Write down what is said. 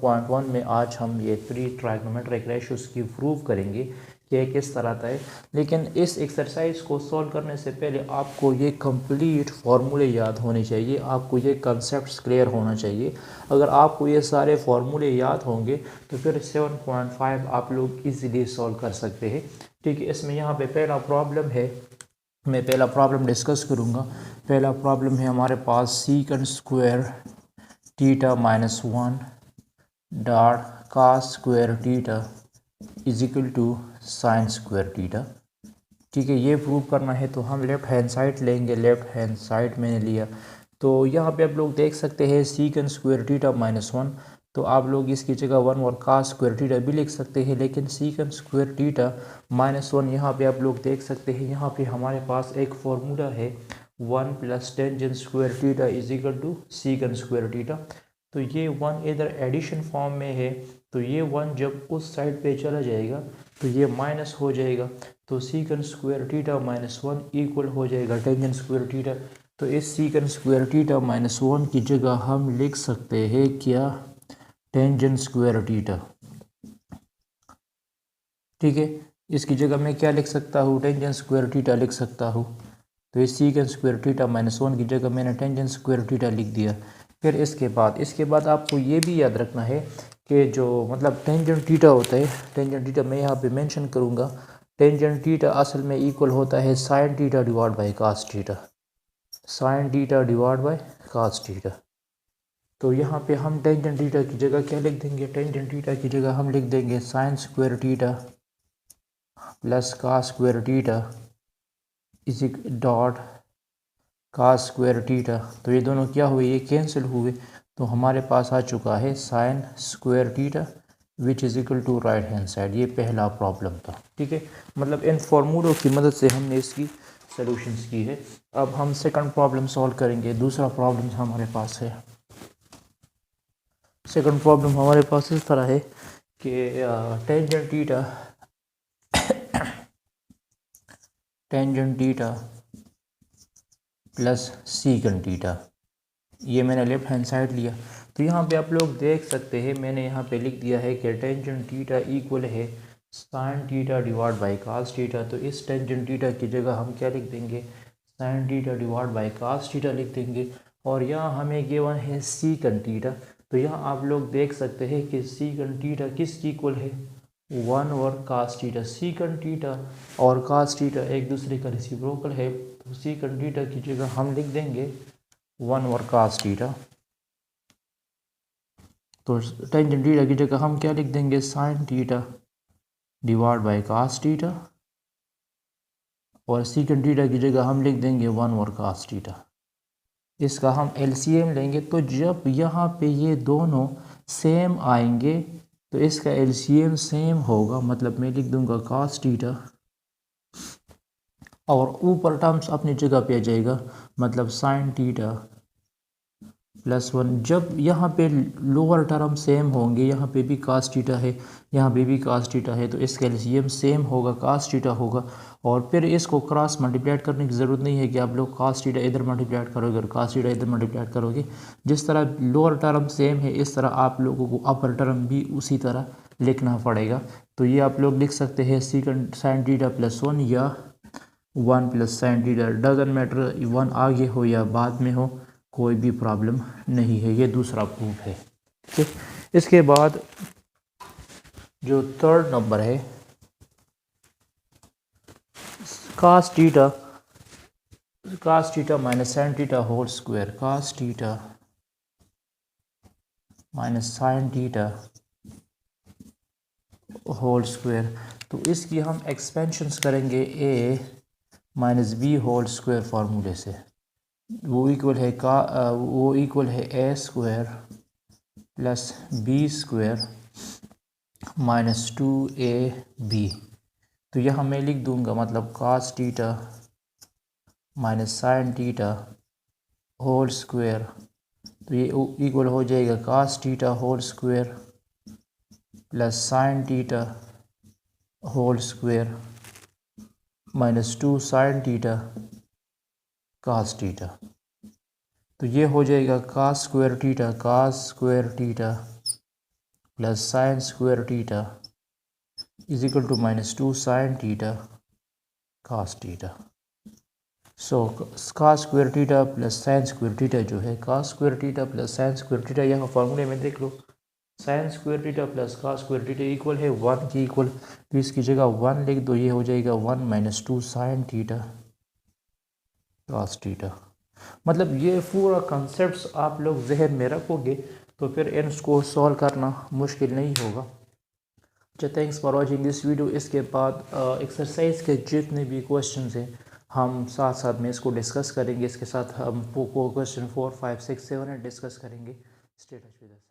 7.1 में आज हम ये 3 ट्राइगोनोमेट्रिक रेशियोज़ की प्रूव करेंगे कि ये किस तरह आता है। लेकिन इस एक्सरसाइज को सॉल्व करने से पहले आपको ये कंप्लीट फार्मूले याद होने चाहिए, आपको ये कंसेप्ट्स क्लियर होना चाहिए। अगर आपको ये सारे फार्मूले याद होंगे तो फिर 7.5 आप लोग इजीली सॉल्व कर सकते हैं। ठीक है, इसमें यहाँ पे पहला प्रॉब्लम है, मैं पहला प्रॉब्लम डिस्कस करूँगा। पहला प्रॉब्लम है हमारे पास secant square theta -1 dot cos square theta is equal to sine square theta. ठीक है, ये प्रूव करना है तो हम लेफ़्ट हैंड साइड लेंगे। लेफ़्ट हैंड साइड मैंने लिया तो यहाँ पे आप लोग देख सकते हैं सीकंड स्क्वायर थीटा -1, तो आप लोग इसकी जगह 1 और कॉस स्क्वायर थीटा भी लिख सकते हैं। लेकिन सीकंड स्क्वायर थीटा -1 यहाँ पे आप लोग देख सकते हैं, यहाँ पे हमारे पास एक फार्मूला है 1 + tangent square theta is equal to secant square theta. तो ये 1 इधर एडिशन फॉर्म में है, तो ये 1 जब उस साइड पे चला जाएगा तो ये माइनस हो जाएगा, तो सीकंड स्क्वायर थीटा -1 इक्वल हो जाएगा टेंजेंट स्क्वायर थीटा। तो इस सीकंड स्क्वायर थीटा -1 की जगह हम लिख सकते हैं क्या, टेंजेंट स्क्वायर थीटा। ठीक है, इसकी जगह मैं क्या लिख सकता हूँ, टेंजेंट स्क्वायर थीटा लिख सकता हूँ। तो इस सीकंड स्क्वायर थीटा -1 की जगह मैंने टेंजेंट स्क्वायर थीटा लिख दिया। फिर इसके बाद आपको ये भी याद रखना है कि जो मतलब टेंजेंट थीटा होता है, टेंजेंट थीटा मैं यहाँ पे मेंशन करूँगा। टेंजेंट थीटा असल में इक्वल होता है sine theta divide by cos theta, sine theta divide by cos theta. तो यहाँ पे हम टेंजेंट थीटा की जगह क्या लिख देंगे, टेंजेंट थीटा की जगह हम लिख देंगे sign square theta plus cos square theta is dot cos square theta. तो ये दोनों क्या हुए, ये कैंसिल हुए, तो हमारे पास आ चुका है sine square theta which is equal to right hand side. ये पहला प्रॉब्लम था। ठीक है, मतलब इन फॉर्मूलों की मदद से हमने इसकी सॉल्यूशंस की है। अब हम सेकंड प्रॉब्लम सॉल्व करेंगे। दूसरा प्रॉब्लम हमारे पास है, सेकंड प्रॉब्लम हमारे पास इस तरह है कि tangent theta plus secant theta, ये मैंने लेफ्ट हैंड साइड लिया। तो यहाँ पे आप लोग देख सकते हैं मैंने यहाँ पे लिख दिया है कि टेंजेंट थीटा इक्वल है sine theta divide by cos theta. तो इस टेंजेंट थीटा की जगह हम क्या लिख देंगे, sine theta divide by cos theta लिख देंगे। और यहाँ हमें गिवन है सीकंड थीटा, तो यहाँ आप लोग देख सकते हैं कि सीकंड थीटा किसकी इक्वल है, 1 और कॉस थीटा। सीकंड थीटा और कॉस थीटा एक दूसरे का रेसिप्रोकल है, तो सीकंड थीटा की जगह हम लिख देंगे 1 और कॉस थीटा। तो टेंजेंट थीटा की जगह हम क्या लिख देंगे, sine theta divide by cos theta, और सीकंड थीटा की जगह हम लिख देंगे 1 और कॉस थीटा। इसका हम एलसीएम लेंगे, तो जब यहाँ पे ये दोनों सेम आएंगे तो इसका एलसीएम सेम होगा, मतलब मैं लिख दूंगा कॉस थीटा और ऊपर टर्म्स अपनी जगह पे आ जाएगा, मतलब साइन थीटा +1। जब यहाँ पे लोअर टर्म सेम होंगे, यहाँ पे भी कॉस थीटा है, यहाँ पे भी कॉस थीटा है, तो इसका एलसीएम सेम होगा, कॉस थीटा होगा। और फिर इसको क्रॉस मल्टीप्लाइड करने की ज़रूरत नहीं है कि आप लोग कॉस थीटा इधर मल्टीप्लाइड करोगे और कॉस थीटा इधर मल्टीप्लाइड करोगे। जिस तरह लोअर टर्म सेम है, इस तरह आप लोगों को अपर टर्म भी उसी तरह लिखना पड़ेगा। तो ये आप लोग लिख सकते हैं सीकंड साइन थीटा +1 या 1 + साइन थीटा, डजंट मैटर 1 आगे हो या बाद में हो, कोई भी प्रॉब्लम नहीं है। ये दूसरा प्रूफ है। ठीक है, इसके बाद जो थर्ड नंबर है, cos theta minus sine theta whole square, cos theta minus sine theta whole square. तो इसकी हम एक्सपेंशंस करेंगे a minus B whole square फार्मूले से। वो इक्वल है a square plus B square minus 2ab। तो यहाँ मैं लिख दूंगा, मतलब cos theta minus sine theta whole square, तो ये इक्वल हो जाएगा cos theta whole square plus sine theta whole square minus 2 sine theta cos theta. तो ये हो जाएगा cos square theta plus sine square theta is equal to -2 sine theta cos theta. So cos square theta plus sine square theta जो है, cos square theta plus sine square theta, यहाँ फॉर्मूले में देख लो, sine square theta plus cos square theta equal है 1 की equal, तो इसकी जगह 1 लिख दो, ये हो जाएगा 1 - 2 साइन थीटा कास थीटा। मतलब ये पूरा कॉन्सेप्ट्स आप लोग जहन में रखोगे तो फिर इनको सॉल्व करना मुश्किल नहीं होगा। अच्छा, thanks for watching this video. इसके बाद एक्सरसाइज के जितने भी क्वेश्चन हैं हम साथ साथ में इसको डिस्कस करेंगे, इसके साथ हम क्वेश्चन 4, 5, 6, 7 डिस्कस करेंगे। Stay touch with us.